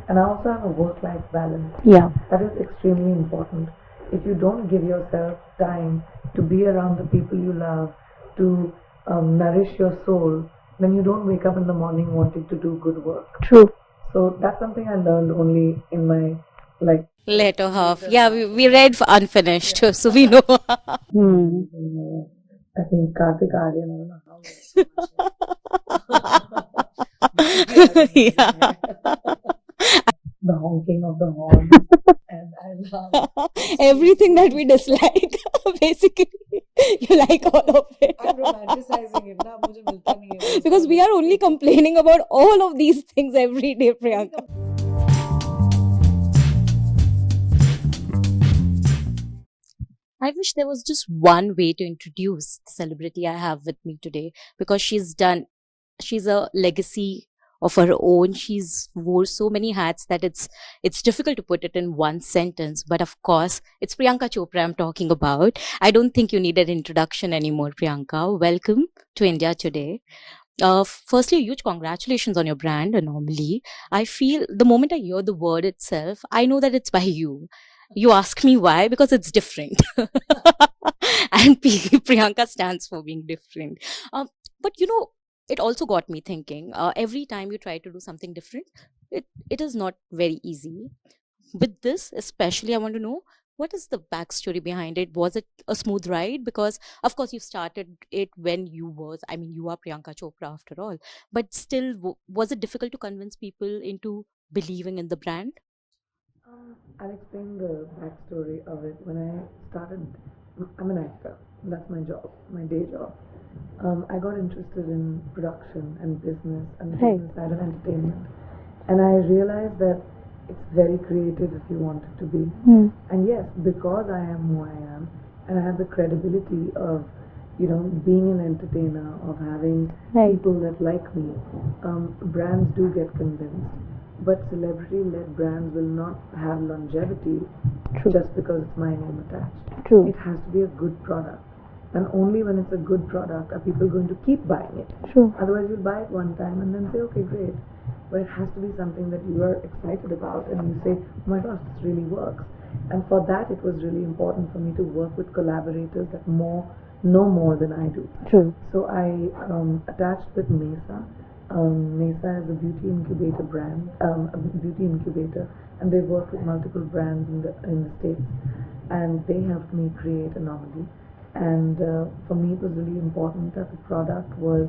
And I also have a work-life balance. Yeah, That is extremely important. If you don't give yourself time to be around the people you love, to nourish your soul, then you don't wake up in the morning wanting to do good work. true. So that's something I learned only in my like Later half. later Yeah, half of we my read for unfinished, so we know. Hmm. I think Karthik Aryan, I don't know how he has so much hair. Maybe I don't know the Yeah. hair. The honking of the horn. And I love actually Everything that so we dislike, basically, you like all of it. I'm romanticizing it ना मुझे मिलता नहीं है वो उसका Because we are only complaining about all of these things every day, Priyanka. I wish there was just one way to introduce the celebrity I have with me today, because she's a legacy of her own. She's wore so many hats that it's difficult to put it in one sentence. But of course, it's Priyanka Chopra I'm talking about. I don't think you need an introduction anymore, Priyanka. Welcome to India today. Firstly, a huge congratulations on your brand, Anomaly. I feel the moment I hear the word itself, I know that it's by you. You ask me why? Because it's different. And Priyanka stands for being different. But it also got me thinking. Every time you try to do something different, it is not very easy. With this, especially, I want to know, what is the backstory behind it? Was it a smooth ride? Because of course you started it when you are Priyanka Chopra after all. But still, was it difficult to convince people into believing in the brand? I'll explain the backstory of it. When I started, I'm an actor. That's my job, my day job. I got interested in production and business and the Right. business side of entertainment. And I realized that it's very creative if you want it to be. Hmm. And yes, because I am who I am, and I have the credibility of, being an entertainer, of having Right. people that like me, brands do get convinced. But celebrity-led brands will not have longevity True. just because it's my name attached. True. It has to be a good product. And only when it's a good product are people going to keep buying it. True. Otherwise, you'll buy it one time and then say, okay, great. But it has to be something that you are excited about and you say, oh my gosh, this really works. And for that, it was really important for me to work with collaborators that know more than I do. True. So I attached with Mesa. Mesa is a beauty incubator brand, a beauty incubator, and they work with multiple brands in the States. And they helped me create Anomaly. And for me, it was really important that the product was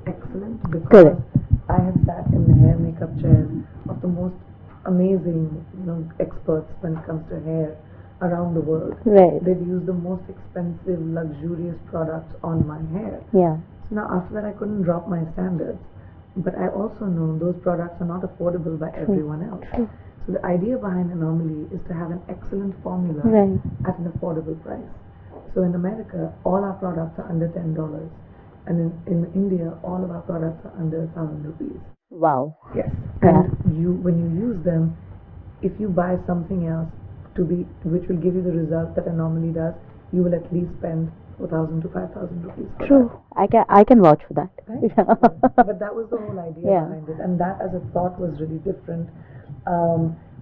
excellent because Correct. I have sat in the hair makeup chairs of the most amazing, experts when it comes to hair around the world. Right. They've used the most expensive, luxurious products on my hair. Yeah. So now after that, I couldn't drop my standards. But I also know those products are not affordable by everyone else. True. So the idea behind Anomaly is to have an excellent formula Right. at an affordable price. So in America, all our products are under $10. And in India, all of our products are under 1,000 rupees. Wow. Yes. Yeah. And when you use them, if you buy something else which will give you the result that Anomaly does, you will at least spend 4,000 to 5,000 rupees for True. I can vouch for that. that. But that was the whole idea Yeah. behind it, and that as a thought was really different.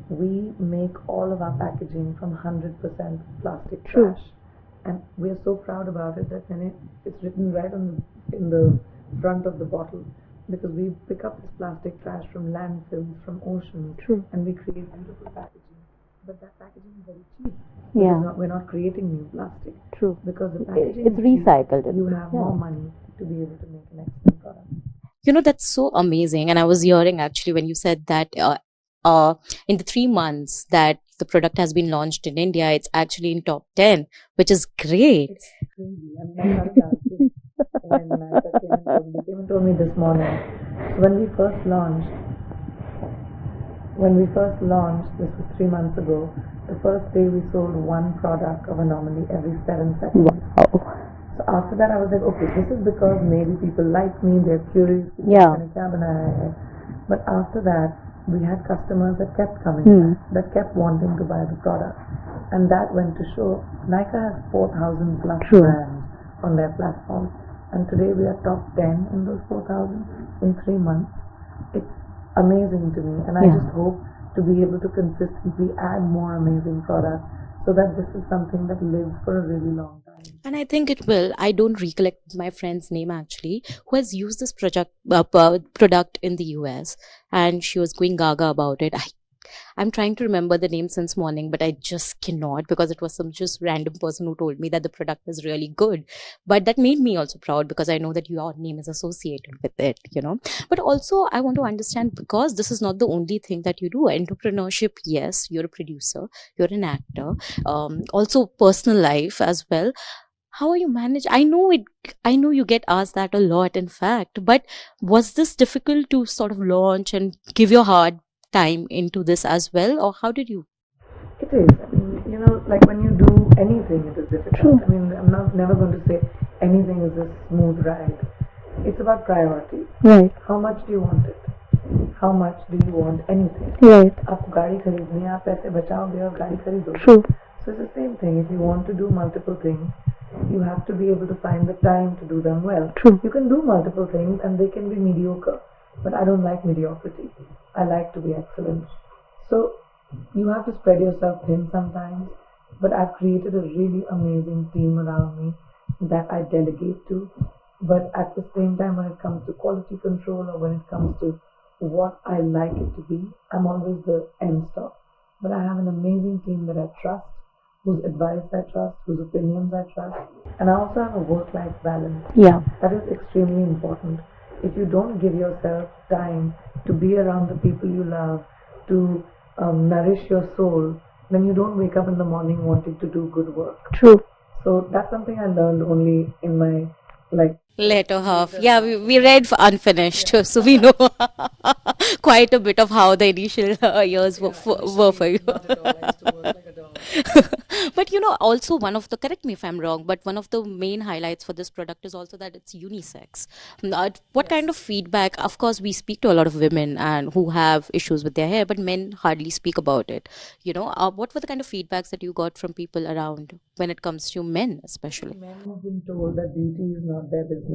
We make all of our packaging from 100% plastic True. trash, and we are so proud about it that when it's written right in the front of the bottle, because we pick up this plastic trash from landfills, from oceans, True. and we create beautiful packaging. But that packaging is very cheap. Yeah. We're not creating new plastic. True. Because the packaging It's is cheap, recycled. you have Yeah. more money to be able to make an excellent product. That's so amazing. And I was hearing actually when you said that in the 3 months that the product has been launched in India, it's actually in top 10, which is great. It's crazy. I mean, I started dancing when Nykaa came and told me this morning. When we first launched, this was 3 months ago, the first day we sold one product of Anomaly every 7 seconds. Wow. So after that, I was like, okay, this is because maybe people like me, they're curious. Yeah. But after that, we had customers that kept coming back, that kept wanting to buy the product. And that went to show Nykaa has 4,000 plus True. brands on their platform. And today we are top 10 in those 4,000 in 3 months. It's amazing to me. And I Yeah. just hope to be able to consistently add more amazing products so that this is something that lives for a really long time. And I think it will. I don't recollect my friend's name actually, who has used this product in the US, and she was going gaga about it. I'm trying to remember the name since morning, but I just cannot, because it was some just random person who told me that the product is really good. But that made me also proud, because I know that your name is associated with it, you know. But also, I want to understand, because this is not the only thing that you do. Entrepreneurship, yes, you're a producer, you're an actor, also personal life as well. How are you manage? I know you get asked that a lot, in fact. But was this difficult to sort of launch and give your hard time into this as well, or how did you? It is. I mean, like when you do anything, it is difficult. I mean, I'm not never going to say anything is a smooth ride. It's about priority. Right. How much do you want it? How much do you want anything? Right. आपको गाड़ी खरीदनी है, आप पैसे बचाओगे और गाड़ी खरीदोगे. True. So it's the same thing. If you want to do multiple things, you have to be able to find the time to do them well. True. You can do multiple things and they can be mediocre, but I don't like mediocrity. I like to be excellent. So you have to spread yourself thin sometimes, but I've created a really amazing team around me that I delegate to. But at the same time, when it comes to quality control or when it comes to what I like it to be, I'm always the end stop. But I have an amazing team that I trust, whose advice I trust, whose opinions I trust. And I also have a work-life balance. Yeah. That is extremely important. If you don't give yourself time to be around the people you love, to nourish your soul, then you don't wake up in the morning wanting to do good work. True. So that's something I learned only in my Later half. Yeah, we read for unfinished, so we know quite a bit of how the initial years were for you. But also correct me if I'm wrong, but one of the main highlights for this product is also that it's unisex. What kind of feedback? Of course, we speak to a lot of women and who have issues with their hair, but men hardly speak about it. What were the kind of feedbacks that you got from people around when it comes to men, especially? Men have been told that beauty is not their business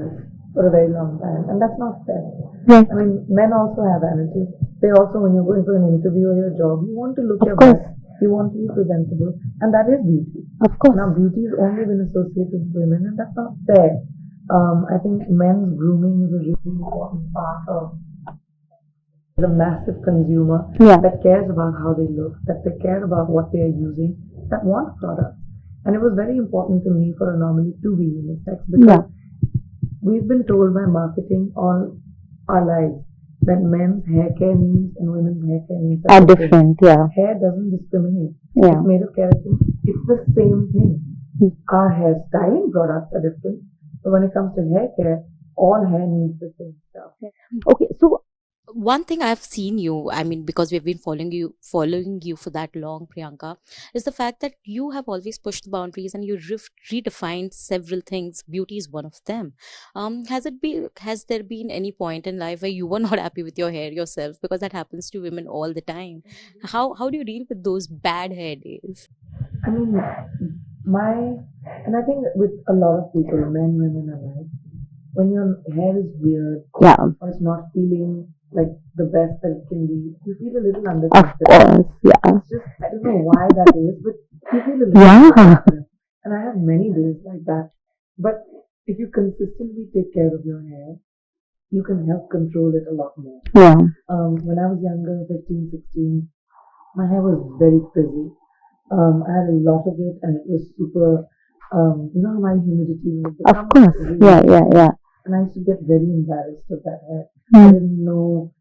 for a very long time, and that's not fair. Right. I mean, men also have vanity. They also, when you're going for an interview or your job, you want to look your course. best. You want to be presentable, and that is beauty. Of course. Now, beauty has only been associated with women, and that's not fair. I think men's grooming is a really important part of the massive consumer that cares about how they look, that they care about what they are using, that want products. And it was very important to me for Anomaly to be unisex, because we've been told by marketing all our lives that men's hair care needs and women's hair care needs are different. Yeah. Hair doesn't discriminate. Yeah. It's made of keratin. It's the same thing. Our hair styling products are different, but when it comes to hair care, all hair needs the same stuff. Okay, so one thing I've seen you, I mean, because we've been following you for that long, Priyanka, is the fact that you have always pushed the boundaries and you redefined several things. Beauty is one of them. Has there been any point in life where you were not happy with your hair yourself? Because that happens to women all the time. How do you deal with those bad hair days? I mean, and I think with a lot of people, men, women alike, when your hair is weird or it's not feeling like the best that it can be, you feel a little underconfident. Of course, yeah. It's just, I don't know why that is, but you feel a little underconfident. And I have many days like that. But if you consistently take care of your hair, you can help control it a lot more. Yeah. When I was younger, 15, 16, my hair was very frizzy. I had a lot of it, and it was super, you know how my humidity was. Of course, yeah. And I used to get very embarrassed of that hair. I didn't know,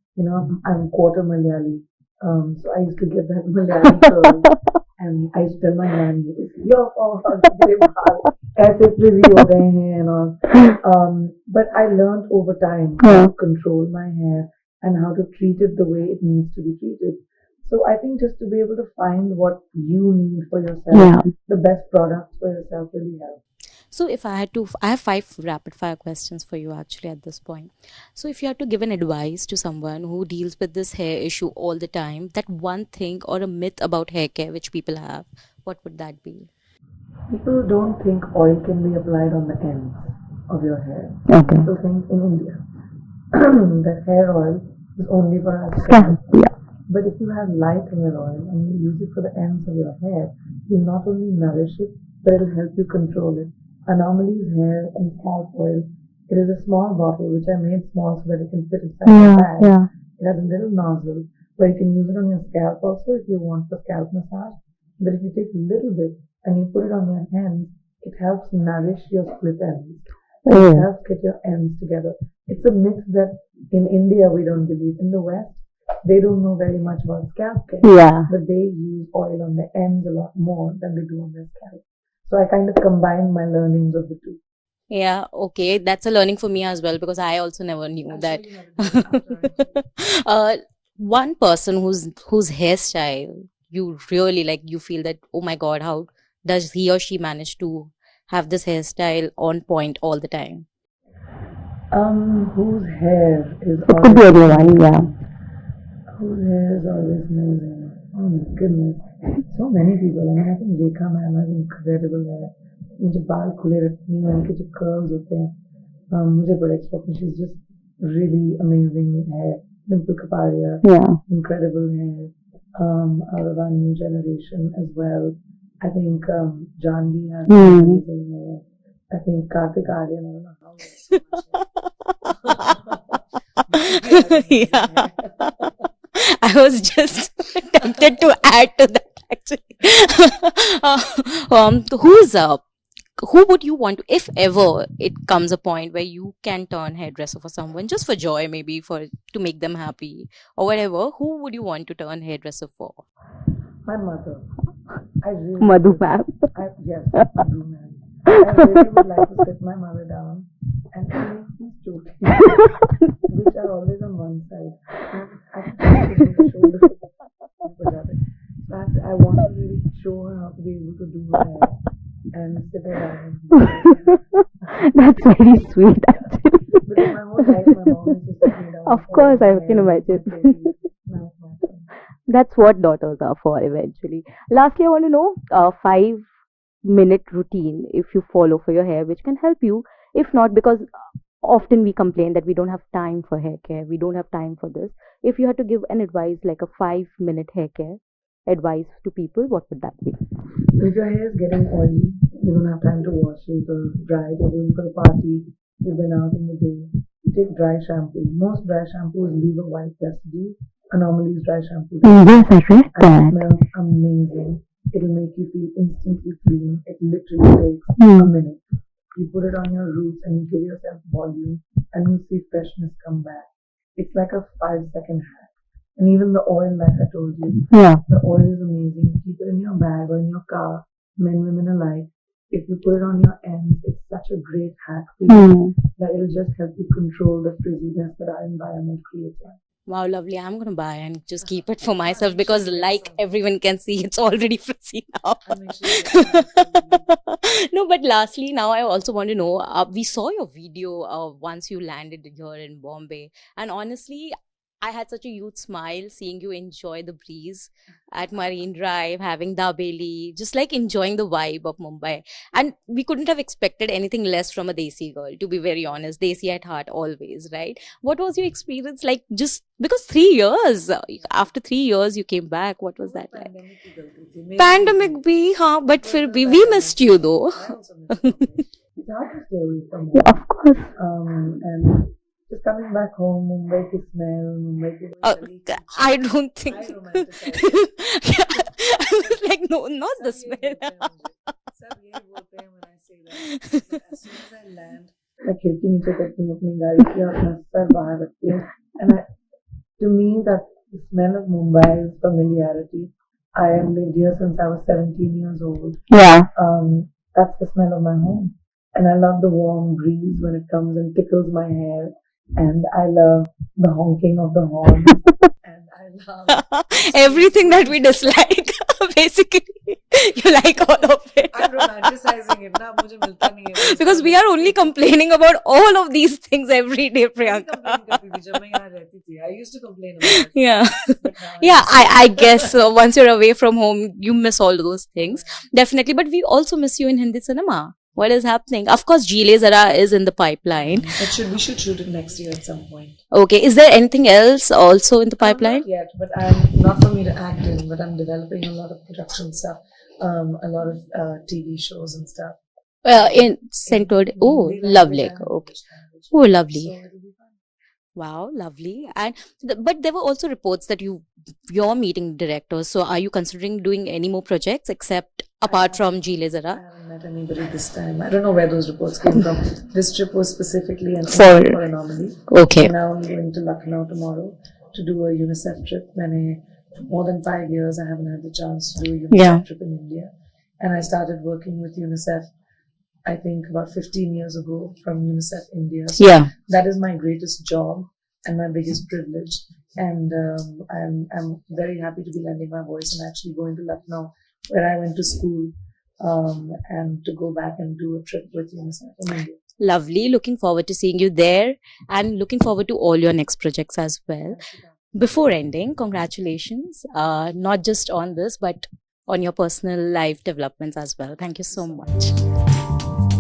I'm quarter Malayali. So I used to get that Malayali curl. And I used to tell my nanny, it's your fault, ऐसे frizzy हो गए हैं and all. But I learned over time how to control my hair and how to treat it the way it needs to be treated. So I think just to be able to find what you need for yourself, the best products for yourself really helps. So if I have 5 rapid fire questions for you actually at this point. So if you had to give an advice to someone who deals with this hair issue all the time, that one thing or a myth about hair care which people have, what would that be? People don't think oil can be applied on the ends of your hair. Okay. People think in India that hair oil is only for us. But if you have light hair oil and you use it for the ends of your hair, you'll not only nourish it, but it'll help you control it. Anomaly's hair and scalp oil, it is a small bottle which I made small so that it can fit inside your Yeah, bag. yeah. It has a little nozzle where you can use it on your scalp also if you want for scalp massage. But if you take a little bit and you put it on your hands, it helps nourish your split ends. It Oh, helps get your ends together. It's a myth that in India we don't believe. In the West, they don't know very much about scalp care, yeah. but they use oil on the ends a lot more than they do on their scalp. So I kind of combined my learnings of the two. Yeah, okay, that's a learning for me as well because I also never knew that. One person whose hairstyle you really like, you feel that, oh my God, how does he or she manage to have this hairstyle on point all the time? Whose hair is It could be always anyone, yeah. Whose hair is always amazing. Oh my goodness. So many people. I mean, I think Rekha ma'am has incredible hair. मुझे बाल खुले रखती हैं, उनके जो curls होते हैं, मुझे बड़े अच्छे लगते हैं. She's just really amazing hair. Dimple Kapadia, Yeah. incredible hair. Out of our new generation as well. I think Janvi has amazing hair. I think Kartik Aryan, I don't know how he has so much hair. Yeah. I was just tempted to add to that actually. Who would you want to, if ever it comes a point where you can turn hairdresser for someone just for joy, maybe for to make them happy or whatever, who would you want to turn hairdresser for? My mother. I really Madhu would. ma'am. Yes, Madhu ma'am. I really would like to sit my mother down and she makes these chotis, which are always on one side. I can do the shoulder I want to really show her how to be able to do her hair and sit her down. That's very sweet, actually. Because my whole life, my mom used to sit me down. Of hold course, my I hair can and imagine. say, "Please." Now it's my turn. That's what daughters are for eventually. Lastly, I want to know 5-minute routine if you follow for your hair, which can help you. If not, because often we complain that we don't have time for hair care, we don't have time for this. If you had to give an advice like a 5-minute hair care advice to people, what would that be? If your hair is getting oily, you don't have time to wash it or dry it, you're going for a party, you've been out in the day, you take dry shampoo. Most dry shampoos leave a white residue. Anomaly's dry shampoo does. Yes, I read And it that. smells amazing. It'll make you feel instantly clean. It literally takes a minute. You put it on your roots and you give yourself volume and you see freshness come back. It's like a 5-second hack. And even the oil, like I told you, Yeah. the oil is amazing. Keep it in your bag or in your car, men, women alike. If you put it on your ends, it's such a great hack for you that it'll just help you control the frizziness that our environment creates. Wow, lovely. I'm going to buy and just keep it for myself because, like everyone can see, it's already frizzy now. No, but lastly, now I also want to know, we saw your video once you landed here in Bombay. And honestly, I had such a huge smile seeing you enjoy the breeze at Marine Drive, having dabeli, just like enjoying the vibe of Mumbai. And we couldn't have expected anything less from a Desi girl, to be very honest. Desi at heart always, right? What was your experience like? Just because 3 years, after 3 years you came back, what was that like? Pandemic bhi, haan, but fir bhi, we missed you though. It's hard to stay away from home. Yeah, of course. And just coming back home, Mumbai ki smell, Mumbai ki I don't think. I romanticize Yeah, I was like, no, not the smell. सब यही बोलते हैं when I say that. But as soon as I land, मैं खिड़की नीचे करती हूँ अपनी गाड़ी की और अपना सर बाहर रखती हूँ. And to me, that the smell of Mumbai is familiarity. I have lived here since I was 17 years old. Yeah. That's the smell of my home. And I love the warm breeze when it comes and tickles my hair. And I love the honking of the horns. And I love everything that we dislike. Basically, you like all of it. I'm romanticizing it. ना मुझे मिलता नहीं है. Because we are only complaining about all of these things every day, Priyanka. I used to complain about it. Yeah. But now Yeah, I guess once you're away from home, you miss all those things. Definitely. But we also miss you in Hindi cinema. What is happening? Of course, Gile Zara is in the pipeline. We should shoot it next year at some point. Okay, is there anything else also in the pipeline? Not yet, but I'm not for me to act in, but I'm developing a lot of production stuff, a lot of TV shows and stuff. In centered. Oh, English lovely. and Okay. English language. Oh, lovely. So it'll be fun. Wow, lovely. And but there were also reports that you're meeting directors. So are you considering doing any more projects except apart from Gile I Zara? haven't met anybody this time. I don't know where those reports came from. This trip was specifically For- for Anomaly. Okay. And now I'm going to Lucknow tomorrow to do a UNICEF trip. For more than 5 years, I haven't had the chance to do a UNICEF Yeah. trip in India. And I started working with UNICEF, I think, about 15 years ago from UNICEF India. So Yeah. that is my greatest job and my biggest privilege. And I'm very happy to be lending my voice and actually going to Lucknow, where I went to school, and to go back and do a trip with UNICEF in India. Lovely. Looking forward to seeing you there and looking forward to all your next projects as well. Before ending, congratulations, not just on this, but on your personal life developments as well. Thank you so much.